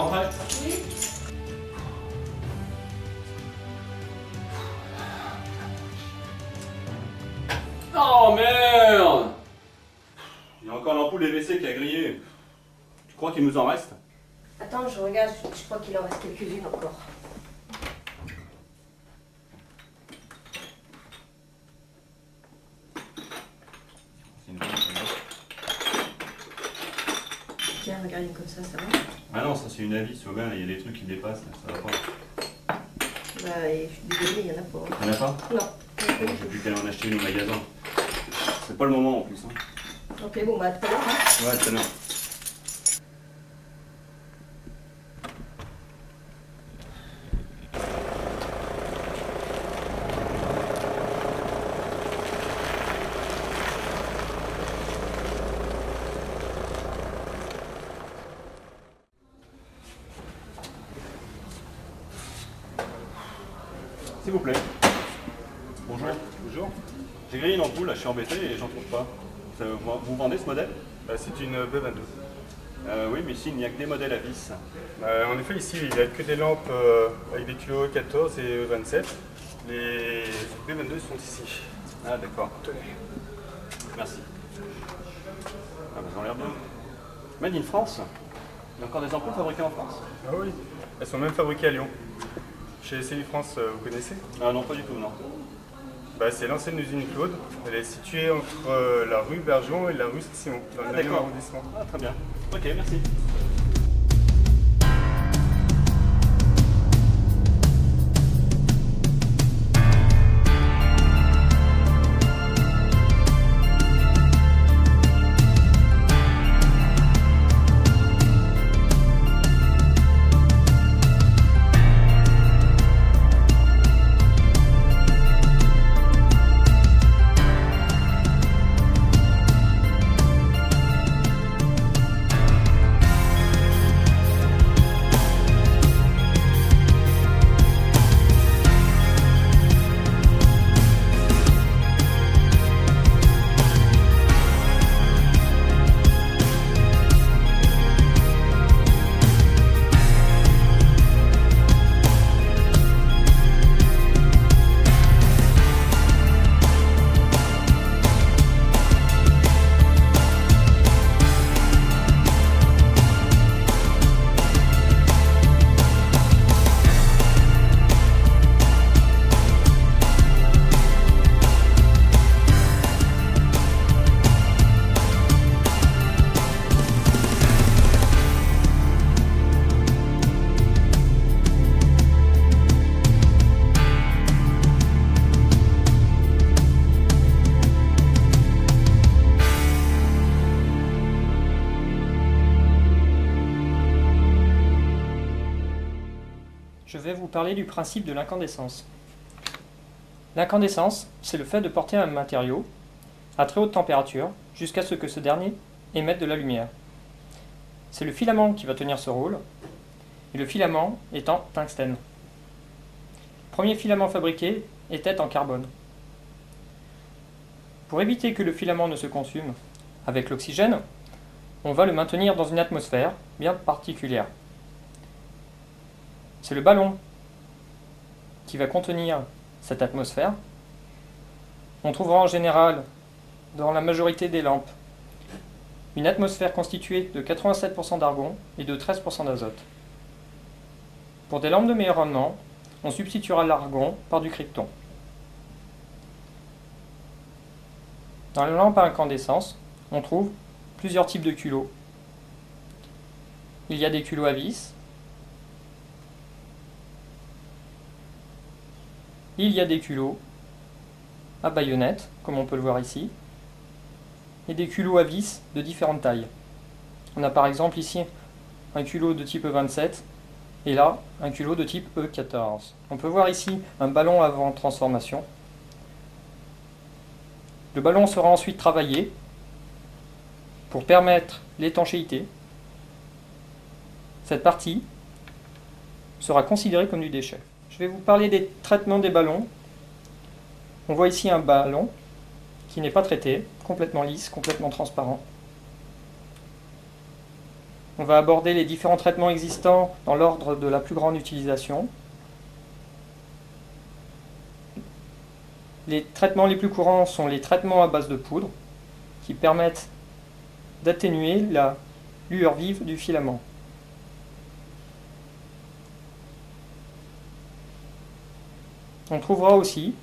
rentrer? Oui. Oh merde! Il y a encore l'ampoule des WC qui a grillé. Tu crois qu'il nous en reste? Attends, je regarde, je crois qu'il en reste quelques-unes encore. Tiens, regarde comme ça va? Ah non, ça c'est une avis, Aubin, il y a des trucs qui dépassent, là, ça va pas. Bah, et je suis désolée, il n'y en a pas. Il y en a pas? Non. J'ai vu qu'elle en acheter une au magasin. C'est pas le moment en plus. Hein. Ok, bon, bah, à tout à l'heure. Hein. Ouais, tout à l'heure. S'il vous plaît. Bonjour. Bonjour. J'ai grillé une ampoule, là, je suis embêté et j'en trouve pas. Vous vendez ce modèle? C'est une B22. Oui, mais ici, il n'y a que des modèles à vis. En effet, ici, il n'y a que des lampes avec des kilos 14 et 27. Les B22 sont ici. Ah, d'accord. Tenez. Merci. Ah, bah, elles ont l'air bien. Made in France? Il y a encore des ampoules fabriquées en France? Ah oui, elles sont même fabriquées à Lyon. Chez SLI France, vous connaissez? Ah non, pas du tout, non. C'est l'ancienne usine Claude. Elle est située entre la rue Bergeon et la rue Saint-Simon, dans le 9e arrondissement. Ah, très bien. Ok, merci. Je vais vous parler du principe de l'incandescence. L'incandescence, c'est le fait de porter un matériau à très haute température jusqu'à ce que ce dernier émette de la lumière. C'est le filament qui va tenir ce rôle, et le filament est en tungstène. Le premier filament fabriqué était en carbone. Pour éviter que le filament ne se consume avec l'oxygène, on va le maintenir dans une atmosphère bien particulière. C'est le ballon qui va contenir cette atmosphère. On trouvera en général, dans la majorité des lampes, une atmosphère constituée de 87% d'argon et de 13% d'azote. Pour des lampes de meilleur rendement, on substituera l'argon par du krypton. Dans les lampes à incandescence, on trouve plusieurs types de culots. Il y a des culots à vis, il y a des culots à baïonnette, comme on peut le voir ici, et des culots à vis de différentes tailles. On a par exemple ici un culot de type E27 et là un culot de type E14. On peut voir ici un ballon avant transformation. Le ballon sera ensuite travaillé pour permettre l'étanchéité. Cette partie sera considérée comme du déchet. Je vais vous parler des traitements des ballons. On voit ici un ballon qui n'est pas traité, complètement lisse, complètement transparent. on va aborder les différents traitements existants dans l'ordre de la plus grande utilisation. Les traitements les plus courants sont les traitements à base de poudre, qui permettent d'atténuer la lueur vive du filament. On trouvera aussi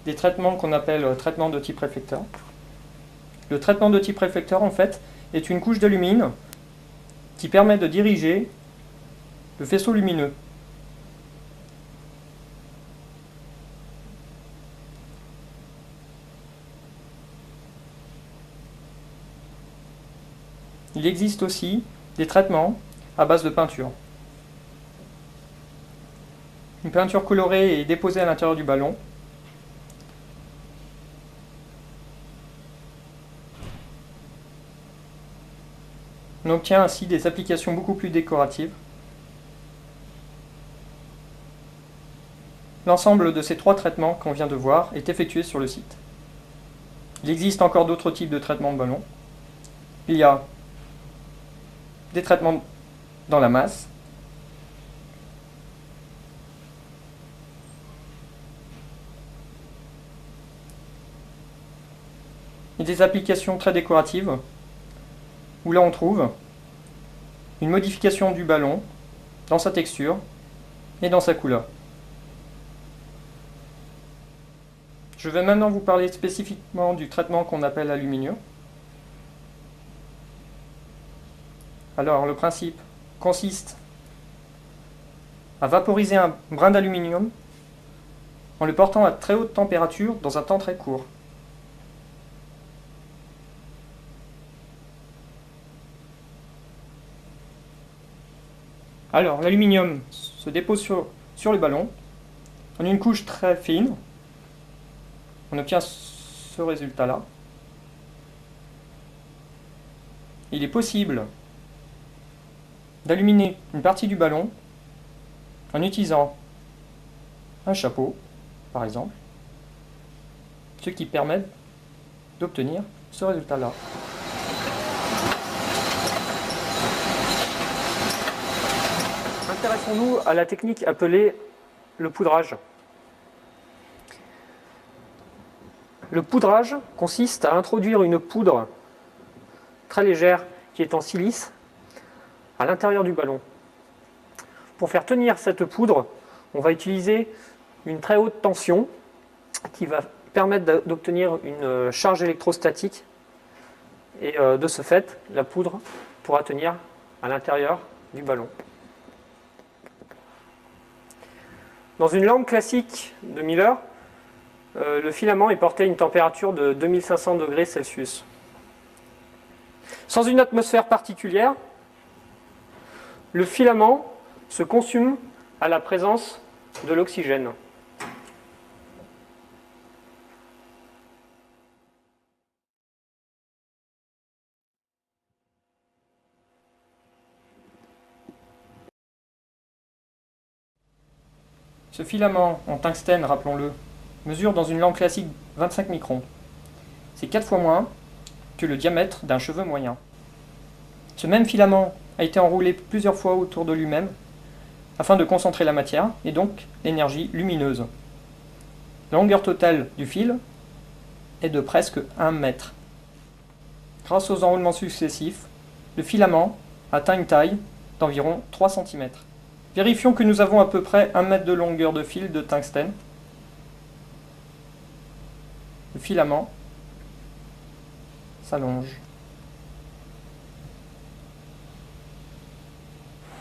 des traitements qu'on appelle traitements de type réflecteur. Le traitement de type réflecteur, en fait, est une couche d'alumine qui permet de diriger le faisceau lumineux. Il existe aussi des traitements à base de peinture. Une peinture colorée est déposée à l'intérieur du ballon. On obtient ainsi des applications beaucoup plus décoratives. L'ensemble de ces trois traitements qu'on vient de voir est effectué sur le site. Il existe encore d'autres types de traitements de ballons. Il y a des traitements dans la masse, et des applications très décoratives où là on trouve une modification du ballon dans sa texture et dans sa couleur. Je vais maintenant vous parler spécifiquement du traitement qu'on appelle aluminium. Alors le principe consiste à vaporiser un brin d'aluminium en le portant à très haute température dans un temps très court. Alors l'aluminium se dépose sur le ballon en une couche très fine. On obtient ce résultat-là. Il est possible d'alluminer une partie du ballon en utilisant un chapeau, par exemple, ce qui permet d'obtenir ce résultat-là. Intéressons-nous à la technique appelée le poudrage. Le poudrage consiste à introduire une poudre très légère qui est en silice à l'intérieur du ballon. Pour faire tenir cette poudre, on va utiliser une très haute tension qui va permettre d'obtenir une charge électrostatique et de ce fait, la poudre pourra tenir à l'intérieur du ballon. Dans une lampe classique de Miller, le filament est porté à une température de 2500 degrés Celsius. Sans une atmosphère particulière, le filament se consume à la présence de l'oxygène. Ce filament en tungstène, rappelons-le, mesure dans une lampe classique 25 microns. C'est 4 fois moins que le diamètre d'un cheveu moyen. Ce même filament a été enroulé plusieurs fois autour de lui-même afin de concentrer la matière et donc l'énergie lumineuse. La longueur totale du fil est de presque 1 mètre. Grâce aux enroulements successifs, le filament atteint une taille d'environ 3 cm. Vérifions que nous avons à peu près 1 mètre de longueur de fil de tungstène. Le filament s'allonge.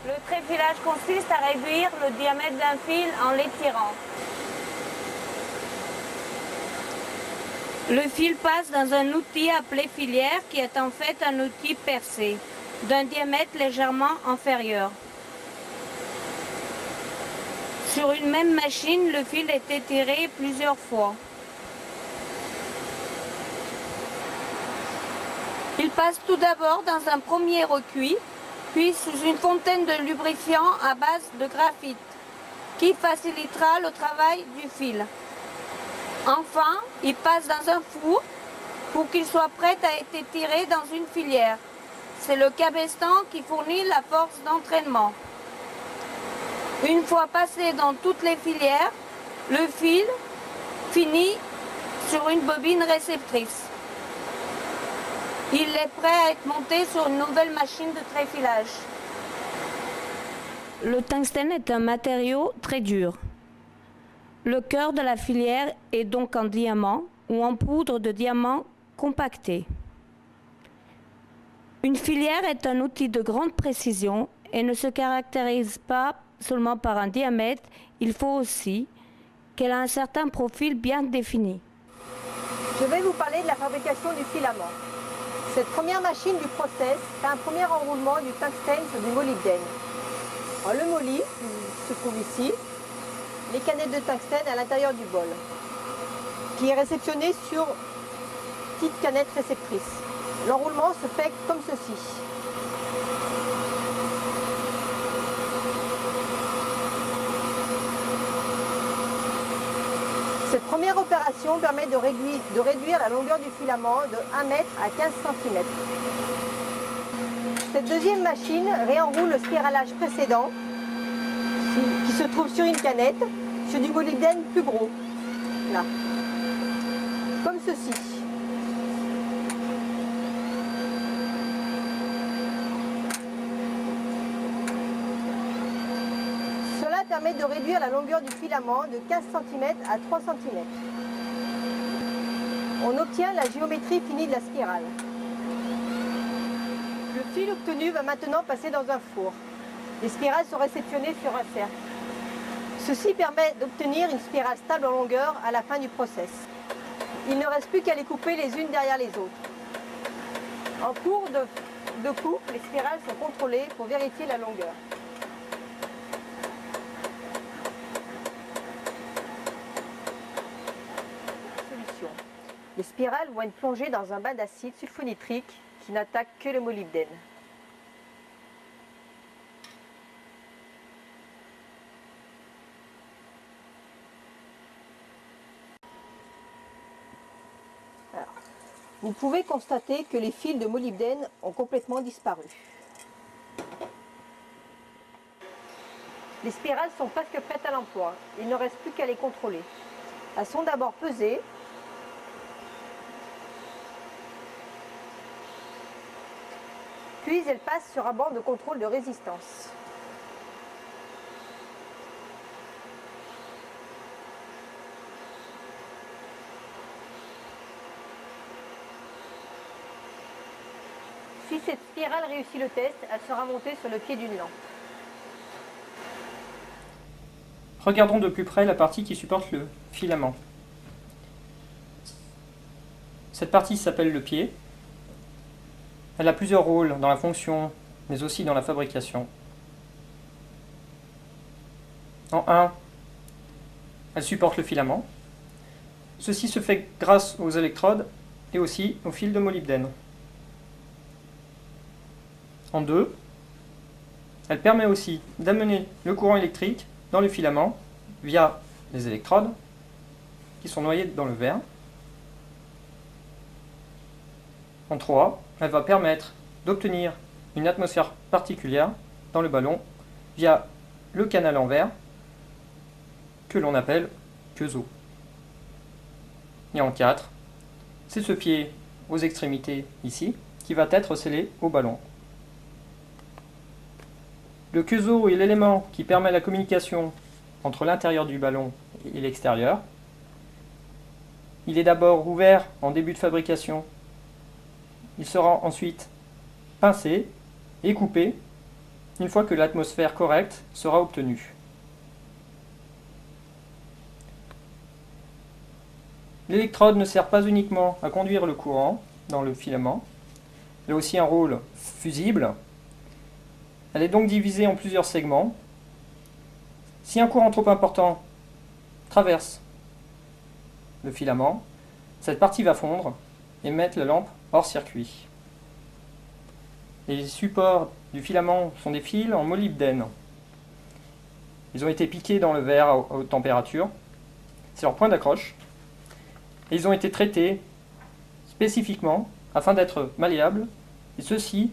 Le tréfilage consiste à réduire le diamètre d'un fil en l'étirant. Le fil passe dans un outil appelé filière qui est en fait un outil percé, d'un diamètre légèrement inférieur. Sur une même machine, le fil est étiré plusieurs fois. Il passe tout d'abord dans un premier recuit, puis sous une fontaine de lubrifiant à base de graphite, qui facilitera le travail du fil. Enfin, il passe dans un four pour qu'il soit prêt à être tiré dans une filière. c'est le cabestan qui fournit la force d'entraînement. Une fois passé dans toutes les filières, le fil finit sur une bobine réceptrice. Il est prêt à être monté sur une nouvelle machine de tréfilage. Le tungstène est un matériau très dur. Le cœur de la filière est donc en diamant ou en poudre de diamant compactée. Une filière est un outil de grande précision et ne se caractérise pas seulement par un diamètre, il faut aussi qu'elle ait un certain profil bien défini. Je vais vous parler de la fabrication du filament. Cette première machine du process fait un premier enroulement du tungstène sur du molybdène. Alors, le moly se trouve ici, les canettes de tungstène à l'intérieur du bol, qui est réceptionné sur petite canette réceptrice. L'enroulement se fait comme ceci. Cette première opération permet de réduire la longueur du filament de 1 mètre à 15 cm. Cette deuxième machine réenroule le spiralage précédent qui se trouve sur une canette, sur du molybdène plus gros. Là. Comme ceci. Cela permet de réduire la longueur du filament de 15 cm à 3 cm. On obtient la géométrie finie de la spirale. Le fil obtenu va maintenant passer dans un four. Les spirales sont réceptionnées sur un cercle. Ceci permet d'obtenir une spirale stable en longueur à la fin du process. Il ne reste plus qu'à les couper les unes derrière les autres. En cours de coupe, les spirales sont contrôlées pour vérifier la longueur. Solution. Les spirales vont être plongées dans un bain d'acide sulfonitrique qui n'attaque que le molybdène. Alors, vous pouvez constater que les fils de molybdène ont complètement disparu. Les spirales sont presque prêtes à l'emploi. Il ne reste plus qu'à les contrôler. Elles sont d'abord pesées. Puis elles passent sur un banc de contrôle de résistance. Si cette spirale réussit le test, elle sera montée sur le pied d'une lampe. Regardons de plus près la partie qui supporte le filament. Cette partie s'appelle le pied. Elle a plusieurs rôles dans la fonction, mais aussi dans la fabrication. En 1, elle supporte le filament. Ceci se fait grâce aux électrodes et aussi au fil de molybdène. En 2, elle permet aussi d'amener le courant électrique dans le filament via les électrodes qui sont noyées dans le verre. En 3, elle va permettre d'obtenir une atmosphère particulière dans le ballon via le canal en verre que l'on appelle queue-eau. Et en 4, c'est ce pied aux extrémités ici qui va être scellé au ballon. Le queue-eau est l'élément qui permet la communication entre l'intérieur du ballon et l'extérieur. Il est d'abord ouvert en début de fabrication. Il sera ensuite pincé et coupé une fois que l'atmosphère correcte sera obtenue. L'électrode ne sert pas uniquement à conduire le courant dans le filament, elle a aussi un rôle fusible. Elle est donc divisée en plusieurs segments. Si un courant trop important traverse le filament, cette partie va fondre et mettre la lampe hors circuit. Les supports du filament sont des fils en molybdène. Ils ont été piqués dans le verre à haute température. C'est leur point d'accroche. Et ils ont été traités spécifiquement afin d'être malléables, et ceci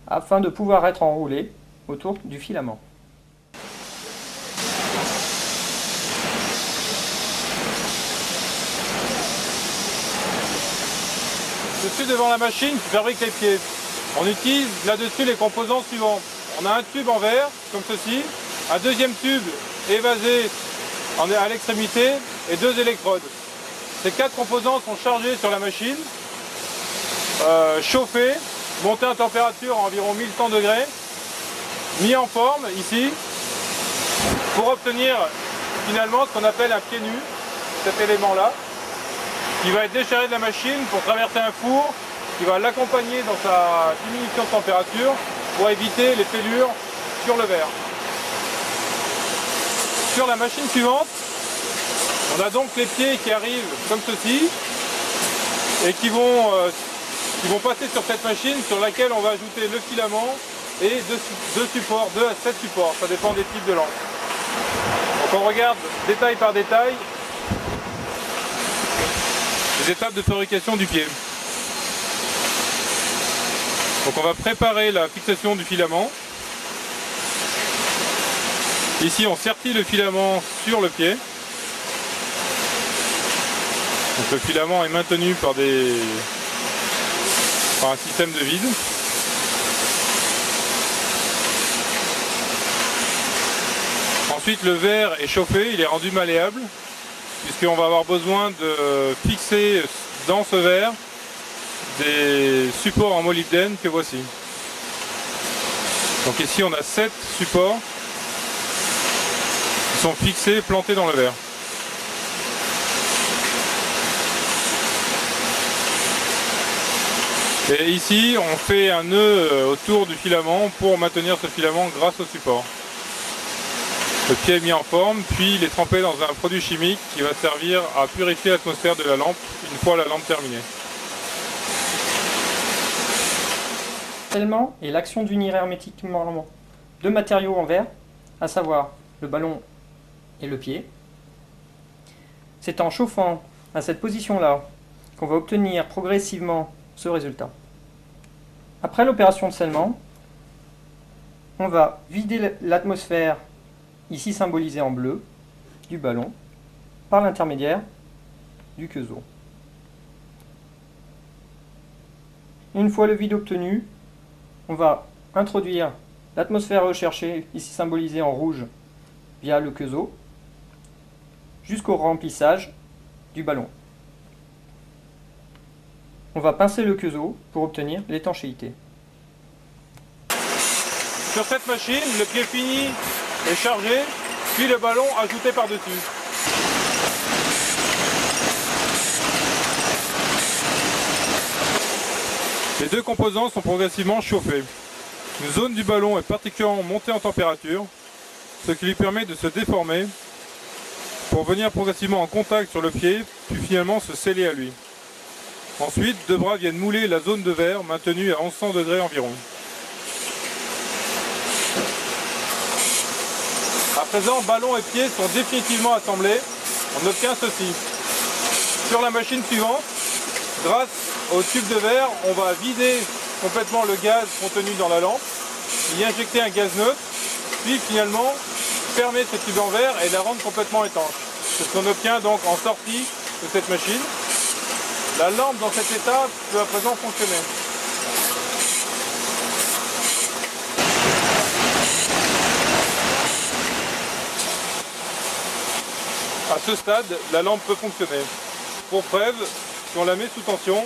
afin de pouvoir être enroulé autour du filament. Je suis devant la machine qui fabrique les pieds. On utilise là-dessus les composants suivants. On a un tube en verre, comme ceci, un deuxième tube évasé à l'extrémité et 2 électrodes. Ces 4 composants sont chargés sur la machine, chauffés, montés à température à environ 1100 degrés, mis en forme ici, pour obtenir finalement ce qu'on appelle un pied nu, cet élément-là, qui va être déchargé de la machine pour traverser un four, qui va l'accompagner dans sa diminution de température pour éviter les fêlures sur le verre. Sur la machine suivante, on a donc les pieds qui arrivent comme ceci et qui vont passer sur cette machine sur laquelle on va ajouter le filament et 2 supports, 2 à 7 supports, ça dépend des types de lampes. Donc on regarde détail par détail les étapes de fabrication du pied. Donc on va préparer la fixation du filament. Ici on sertit le filament sur le pied. Donc le filament est maintenu par un système de vide. Ensuite le verre est chauffé, il est rendu malléable, puisqu'on va avoir besoin de fixer dans ce verre des supports en molybdène que voici. Donc ici on a 7 supports qui sont fixés, plantés dans le verre. Et ici on fait un nœud autour du filament pour maintenir ce filament grâce au support. Le pied est mis en forme, puis il est trempé dans un produit chimique qui va servir à purifier l'atmosphère de la lampe une fois la lampe terminée. Le scellement est l'action d'unir hermétiquement 2 matériaux en verre, à savoir le ballon et le pied. C'est en chauffant à cette position-là qu'on va obtenir progressivement ce résultat. Après l'opération de scellement, on va vider l'atmosphère, ici symbolisée en bleu, du ballon, par l'intermédiaire du quezeau. Une fois le vide obtenu, on va introduire l'atmosphère recherchée, ici symbolisée en rouge, via le quezeau, jusqu'au remplissage du ballon. On va pincer le quezeau pour obtenir l'étanchéité. Sur cette machine, le pied fini est chargé, puis le ballon ajouté par-dessus. Les 2 composants sont progressivement chauffés. Une zone du ballon est particulièrement montée en température, ce qui lui permet de se déformer pour venir progressivement en contact sur le pied, puis finalement se sceller à lui. Ensuite, 2 bras viennent mouler la zone de verre maintenue à 1100 degrés environ. À présent, ballon et pied sont définitivement assemblés. On obtient ceci. Sur la machine suivante, grâce au tube de verre, on va vider complètement le gaz contenu dans la lampe, y injecter un gaz neutre, puis finalement fermer ce tube en verre et la rendre complètement étanche. C'est ce qu'on obtient donc en sortie de cette machine. La lampe dans cet état peut à présent fonctionner. À ce stade, la lampe peut fonctionner. Pour preuve, si on la met sous tension,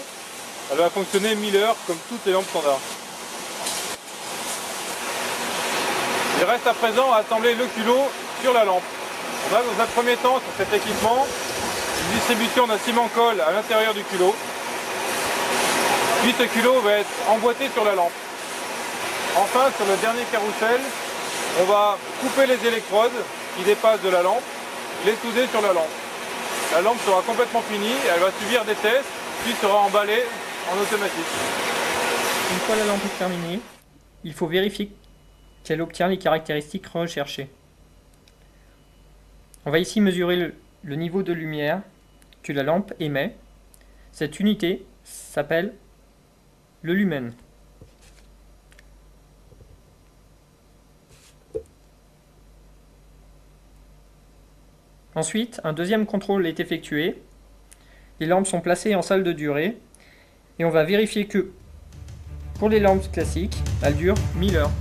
elle va fonctionner 1000 heures comme toutes les lampes standards. Il reste à présent à assembler le culot sur la lampe. On a dans un premier temps sur cet équipement une distribution d'un ciment-colle à l'intérieur du culot. Puis ce culot va être emboîté sur la lampe. Enfin, sur le dernier carrousel, on va couper les électrodes qui dépassent de la lampe, les souder sur la lampe. La lampe sera complètement finie, elle va subir des tests, puis sera emballée en automatique. Une fois la lampe terminée, il faut vérifier qu'elle obtient les caractéristiques recherchées. On va ici mesurer le niveau de lumière que la lampe émet. Cette unité s'appelle le lumen. Ensuite, un deuxième contrôle est effectué. Les lampes sont placées en salle de durée et on va vérifier que pour les lampes classiques, elles durent 1000 heures.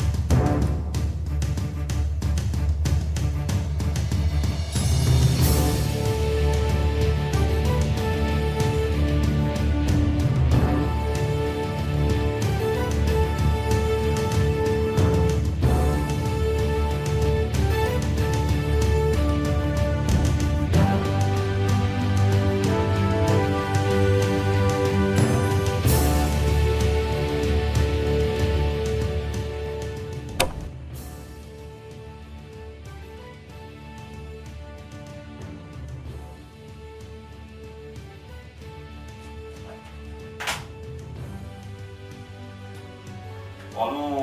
Oh non!